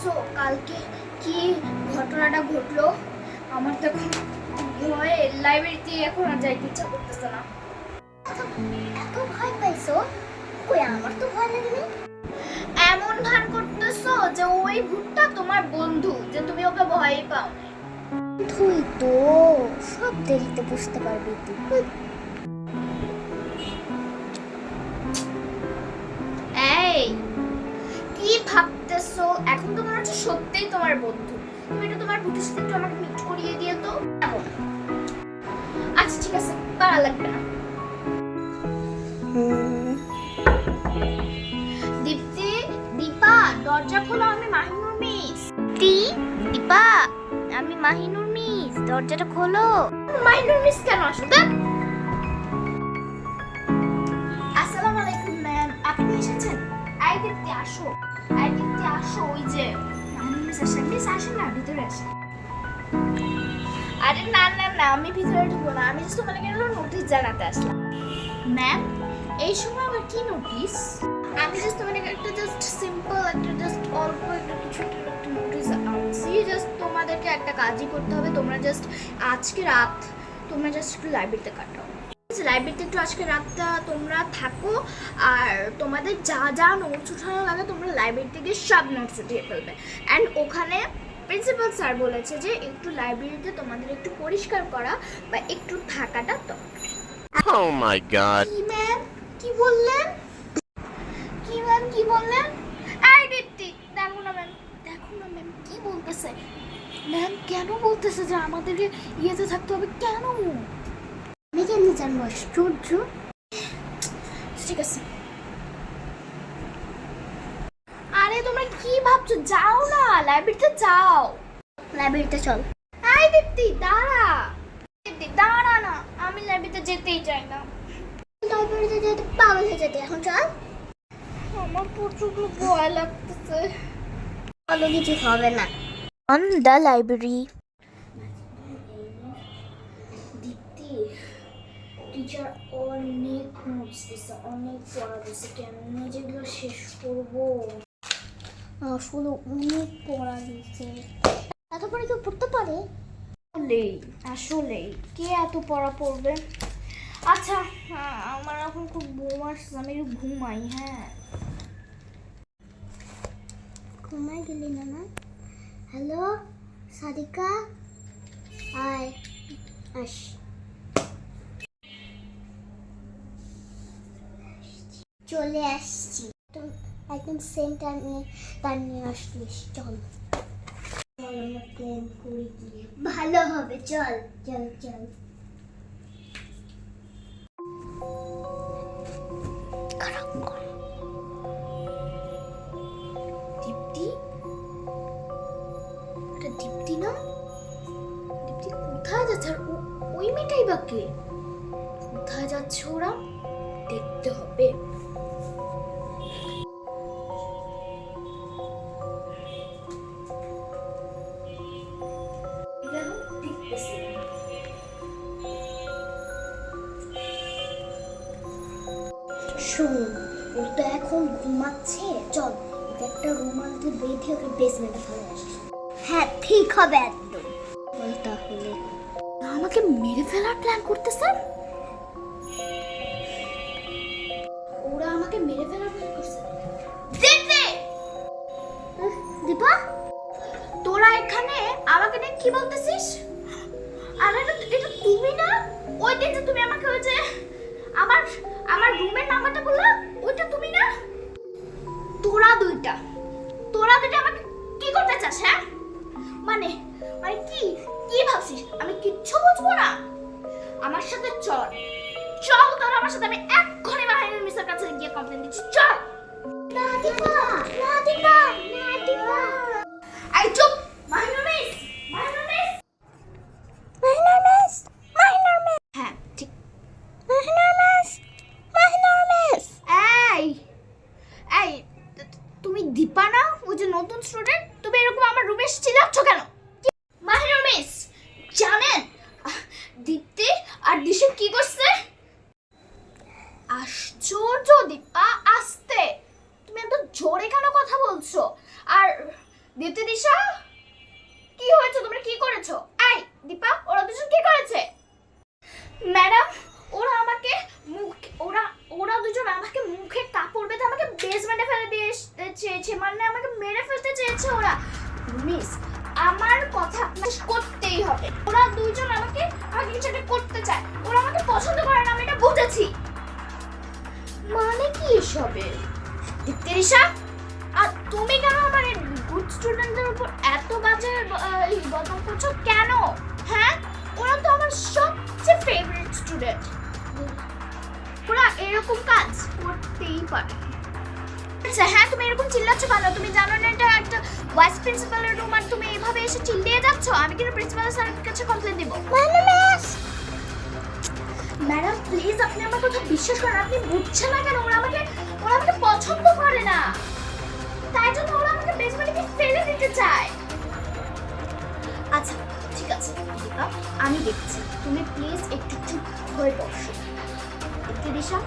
So কালকে কি ঘটনাটা ঘটলো আমার তো এখন ভয়ে লাইব্রেরিতে এখন আর যাইতে ইচ্ছা করতেছে না। এত ভয় পাইছো? কই আমার তো ভয় লাগেনি। এমন ভান করতেছো যে ওই ভূতটা তোমার বন্ধু, যে তুমি ওকে ভয়ই পাও না। তুই তো সব দেরিতে বুঝতে পারবি তুই। এই কি ভাবতেছো? এখন তো মনে হচ্ছে সত্যিই তোমার বন্ধু। তুমি এটা তোমার বন্ধুর সাথে একটু আমাকে মিট করিয়ে দিয়ে তো। আচ্ছা ঠিক আছে, পারা লাগবে না। দীপ্তি, দীপা দরজা খোলো, আমি মাহিনুর মিস। দীপা, আমি মাহিনুর মিস, দরজাটা খোলো। মাহিনুর মিস কেন আসবে? আসসালামু আলাইকুম ম্যাম, আপনি এসেছেন? আই দীপ্তি আসো, আই দীপ্তি আসো। ওই যে মাহিনুর মিস আসেন। মিস আসেন না, ভিতরে আসেন। আরে না না না, আমি ভিতরে ঢুকবো না, আমি জাস্ট তোমাকে একটা নোটিশ জানাতে আসলাম। ম্যাম, এই সময় আবার কি নোটিশ? আমি জাস্ট তোমাকে একটা জাস্ট সিম্পল একটা জাস্ট অল্প একটা কিছু একটা নোটিশ আনছি। জাস্ট তোমাদেরকে একটা কাজই করতে হবে। তোমরা জাস্ট আজকে রাত তোমরা জাস্ট একটু লাইব্রেরিতে কাটাও। লাইব্রেরিতে একটু আজকে রাতটা তোমরা থাকো, আর তোমাদের যা যা নোটস উঠানো লাগে তোমরা লাইব্রেরিতে গিয়ে সব নোটস উঠিয়ে ফেলবে। অ্যান্ড ওখানে প্রিন্সিপাল স্যার বলেছে যে একটু লাইব্রেরিতে তোমাদের একটু পরিষ্কার করা বা একটু থাকাটা দরকার। Oh my god. কি ম্যাম কি বললেন? কি ম্যাম কি বললেন? এই দীপ্তি দেখো না ম্যাম, দেখো না ম্যাম কি বলতেছে। ম্যাম কেন বলতেছে যে আমাদেরকে ইয়েতে থাকতে হবে? কেন? আমি কেন জানবো? আশ্চর্য। ঠিক আছে। আরে তোমরা কি ভাবছো? যাও না, লাইব্রেরিতে যাও। লাইব্রেরিতে চল। এই দীপ্তি দাঁড়া, দীপ্তি দাঁড়া না, আমি লাইব্রেরিতে যেতেই চাই না। লাইব্রেরিতে যেতে পাগল হয়ে যেতে, এখন চল। আমার প্রচুর ভয় লাগতেছে। কোনো কিছু হবে না। On the library. Dipti, teacher অনেক নোটস দিছে, অনেক পড়া দিছে, কেমনে যেগুলো শেষ করবো? আসলে অনেক পড়া দিচ্ছে। এত পরে কেউ পড়তে পারে? আসলেই আসলেই কে এত পড়া পড়বে? আচ্ছা আমার এখন খুব ঘুম আসছে, আমি একটু ঘুমাই। হ্যাঁ ঘুমাই গেলি না? না হ্যালো সাদিকা, আয় আস। চলে আসছি, একদম সেম টাইম নিয়ে আসলিস। চল চল, আমরা প্ল্যান করি গিয়ে ভালো হবে। চল চল চল। দীপ্তি, এটা দীপ্তি না? দীপ্তি কোথায় যাচ্ছে? আর ওই মেয়েটাই বা কে? কোথায় যাচ্ছে ওরা? দেখতে হবে। দেখতেছি। শোন, ও তো এখন ঘুমাচ্ছে। চল ওকে একটা রুমাল দিয়ে বেঁধে ওকে বেসমেন্টে ফেলে আসি। হ্যাঁ ঠিক হবে একদম। বল তাহলে। আমাকে মেরে ফেলার প্ল্যান করতেছে? ওরা আমাকে মেরে ফেলার প্ল্যান করছে। দীপ্তি, দীপা, তোরা এখানে আমাকে নিয়ে কি বলতেছিস? আর এটা তুমি না? ওই দিন যে তুমি আমাকে ওই যে আমার আমার রুমের নাম্বারটা বললা, ওইটা তুমি না? তোরা দুইটা আমাকে কি করতে চাস? হ্যাঁ মানে মানে কি কি ভাবছিস আমি কিচ্ছু বুঝবো না? আমার সাথে চল, চল তোরা আমার সাথে। আমি এক্ষুনি মাহিনুর মিসের কাছে গিয়ে কমপ্লেন দিচ্ছি। চল। না দীপা, না দীপা, না দীপা। এই চুপ। Mahinur miss, Mahinur miss. Mahinur miss, Mahinur miss, হ্যাঁ ঠিক। Mahinur miss, Mahinur miss. এই এই তুমি দীপা না? ওই যে নতুন স্টুডেন্ট, তুমি এরকম আমার রুমে চিল্লাচ্ছ কেন? মাহিনুর মিস জানেন দীপ্তি আর দিশা কি করছে? আশ্চর্য দীপা, আস্তে। তুমি এত জোরে কেন কথা বলছো? আর দীপ্তি দিশা, কি হয়েছে? তোমরা কি করেছো? এই দীপা, ওরা দুজন কি করেছে? ম্যাডাম, ওরা আমাকে ওরা দুজন আমাকে মুখে কাপড় বেঁধে আমাকে বেসমেন্টে ফেলে দিয়ে চেয়েছে, মানে আমাকে মেরে ফেলতে চেয়েছে ওরা। মিস, আমার কথা আপনার করতেই হবে। ওরা দুজন আমাকে কিছু একটা করতে চায়, ওরা আমাকে পছন্দ করে না, আমি এটা বুঝেছি। মানে কি এসবে? দীপ্তি দিশা, আর তুমি কেন আমার গুড স্টুডেন্টদের উপর এত বাজে বদনাম করছো কেন? হ্যাঁ, ওরা তো আমার সবচেয়ে ফেভারিট স্টুডেন্ট। ওরা এরকম কাজ করতেই পারে। আচ্ছা হ্যাঁ, তুমি এরকম চিল্লাচ্ছ কেন? তুমি জানো না এটা একটা ভাইস প্রিন্সিপালের রুম, আর তুমি এইভাবে এসে চিল্লিয়ে যাচ্ছ? আমি কিন্তু প্রিন্সিপাল স্যারের কাছে কমপ্লেইন দেব। ম্যাডাম প্লিজ, আপনি আমার কথা বিশ্বাস করেন। আপনি বুঝছেন না কেন? ওরা আমাকে পছন্দ করে না, তাই জন্য ওরা আমাকে বেসমেন্টে ফেলে দিতে চায়। আচ্ছা ঠিক আছে দীপা, আমি দেখছি। তুমি প্লিজ একটু চুপ হয়ে বসো। দিশা,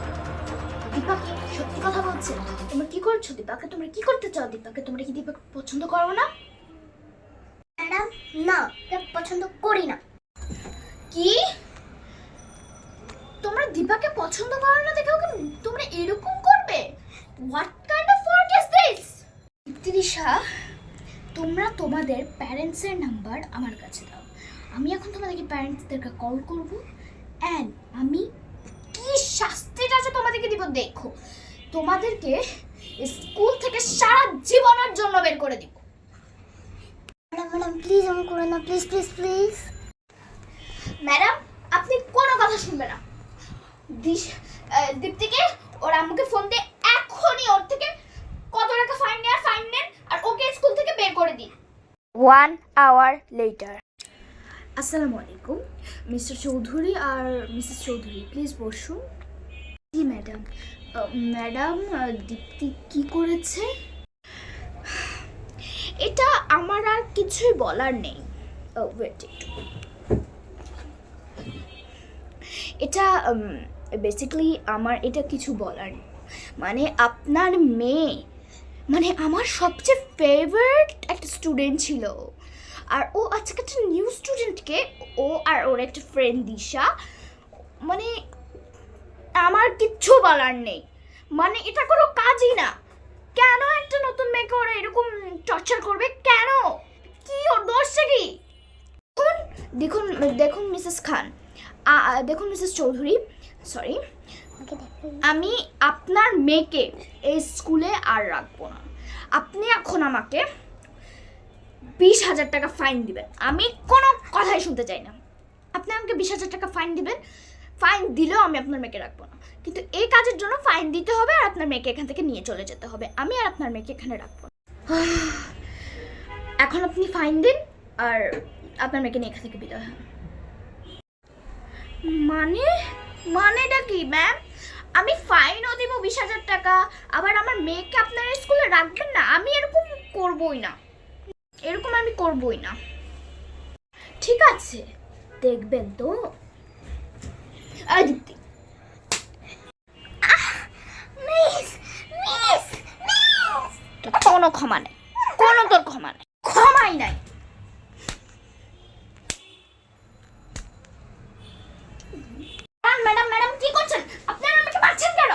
দীপা কি সত্যি কথা বলছে? তোমরা কি করছো দীপাকে? তোমরা কি করতে চাও দীপাকে? তোমরা কি দীপাকে পছন্দ করো না? ম্যাডাম না, এটা পছন্দ করি না। কি? তোমরা দীপাকে পছন্দ করো না দেখে ওকে তোমরা এরকম করবে? What kind of work is this? Disha, তোমরা তোমাদের প্যারেন্টসের নাম্বার আমার কাছে দাও। আমি এখন তোমাদেরকে প্যারেন্টসদেরকে কল করব, অ্যান্ড আমি কি শাস্তিটা আছে তোমাদেরকে দিব দেখো। তোমাদেরকে স্কুল থেকে সারা জীবনের জন্য বের করে দিব। ম্যাডাম প্লিজ এমন করো না, প্লিজ প্লিজ প্লিজ। ম্যাডাম আপনি কোনো কথা শুনবেন না। দীপ্তিকে ওর আম্মুকে ফোন দিয়ে এখনই ওর থেকে কত টাকা ফাইন নেন, আর ওকে স্কুল থেকে বের করে দিন। 1 hour later. আসসালামু আলাইকুম মিস্টার চৌধুরী আর মিসেস চৌধুরী, প্লিজ বসুন। জি ম্যাডাম। ম্যাডাম, দীপ্তি কি করেছে এটা আমার আর কিছুই বলার নেই। ওয়েট একটু, এটা বেসিক্যালি আমার এটা কিছু বলার নেই। মানে আপনার মেয়ে মানে আমার সবচেয়ে ফেভারিট একটা স্টুডেন্ট ছিল, আর ও আজকে একটা নিউ স্টুডেন্টকে, ও আর ওর একটা ফ্রেন্ড দিশা, মানে আমার কিচ্ছু বলার নেই। মানে এটা কোনো কাজই না। কেন একটা নতুন মেয়েকে ওরা এরকম টর্চার করবে? কেন? কি ওর দোষটা কি? দেখুন দেখুন মিসেস খান, দেখুন মিসেস চৌধুরী, সরি, আমি আপনার মেয়েকে এই স্কুলে আর রাখবো না। আপনি এখন আমাকে 20,000 টাকা ফাইন দিবেন। আমি কোনো কথাই শুনতে চাই না। আপনি আমাকে 20,000 টাকা ফাইন দিবেন। ফাইন দিলেও আমি আপনার মেয়েকে রাখবো না, কিন্তু এই কাজের জন্য ফাইন দিতে হবে আর আপনার মেয়েকে এখান থেকে নিয়ে চলে যেতে হবে। আমি আর আপনার মেয়েকে এখানে রাখবো না। এখন আপনি ফাইন দিন আর আপনার মেয়েকে নিয়ে এখান থেকে বিদায় হন। মানেটা কি ম্যাম? আমি ফাইনও দিব 20,000 টাকা, আবার আমার মেয়েকে আপনার স্কুলে রাখবেন না? আমি এরকম করবই না, এরকম আমি করবই না। ঠিক আছে, দেখবেন তো। দীপ্তি, কোনো ক্ষমা নেই, কোনো তোর ক্ষমা নেই, ক্ষমাই নাই। ম্যাডাম ম্যাডাম কি করছেন? আপনারা আমাকে মারছেন কেন?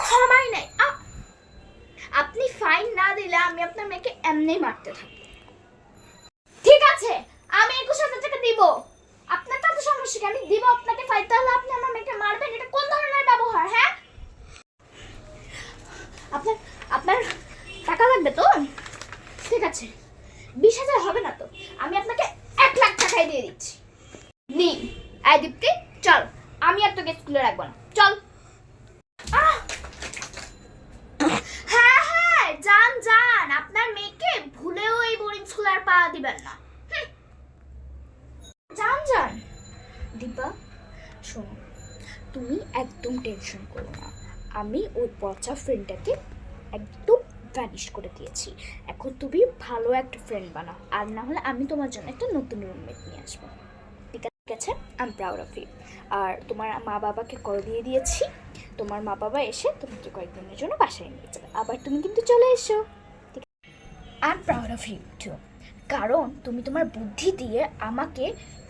ক্ষমাই নাই। আপনি ফাইন না দিলে আমি আপনার মেয়েকে এমনি মারতে থাকবো। ঠিক আছে, আমি 21,000 টাকা দিব। আপনার তো সমস্যা কি? আমি দিব আপনাকে ফাইন, তাহলে আপনি আমার মেয়েকে মারবেন? এটা কোন ধরনের ব্যবহার? হ্যাঁ, আপনার টাকা লাগবে তো? ঠিক আছে, 20,000 হবে না তো? আমি আপনাকে 1 লাখ টাকাই দিয়ে দিচ্ছি। নিন। দীপ্তি চল, আমি আর তোকে স্কুলে রাখবো না, চল। হ্যাঁ হ্যাঁ, যান, আপনার মেয়েকে ভুলেও এই বোর্ডিং স্কুলে আর পা দিবেন না। যান। দীপা শোনো, তুমি একদম টেনশন করো না। আমি ওই পচা ফ্রেন্ডটাকে একদম ভ্যানিশ করে দিয়েছি। এখন তুমি ভালো একটা ফ্রেন্ড বানাও, আর না হলে আমি তোমার জন্য একটা নতুন রুমমেট নিয়ে আসবো। ঠিক আছে, I am proud of you. আর তোমার মা বাবাকে কল দিয়ে দিয়েছি, তোমার মা বাবা এসে তোমাকে কয়েকদিনের জন্য বাসায় নিয়ে যাবে। আবার তুমি কিন্তু চলে এসো। ঠিক আছে, I am proud of you too, কারণ তুমি তোমার বুদ্ধি দিয়ে আমাকে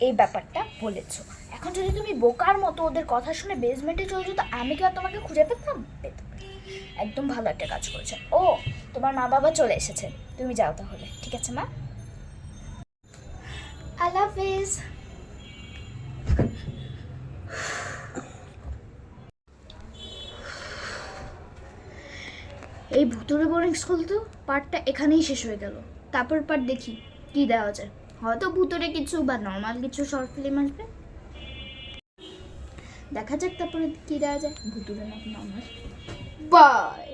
এই ব্যাপারটা বলেছো। এখন যদি তুমি বোকার মতো ওদের কথা শুনে বেসমেন্টে চলে যেত, আমি কি আর তোমাকে খুঁজে পেতাম? একদম ভালো একটা কাজ করেছে। ও, তোমার মা বাবা চলে এসেছে, তুমি যাও তাহলে। ঠিক আছে মা, আল্লাহ হাফিজ। এই ভুতুড়ে বোরিং স্কুল তো পার্টটা এখানেই শেষ হয়ে গেল। তারপর পার্ট দেখি কি দেওয়া যায়, হয়তো ভুতুড়ে কিছু বা নর্মাল কিছু শর্ট ফিল্ম আসবে, দেখা যাক তারপরে কি দেওয়া যায়, ভুতুড়ে নাকি নর্মাল। বাই।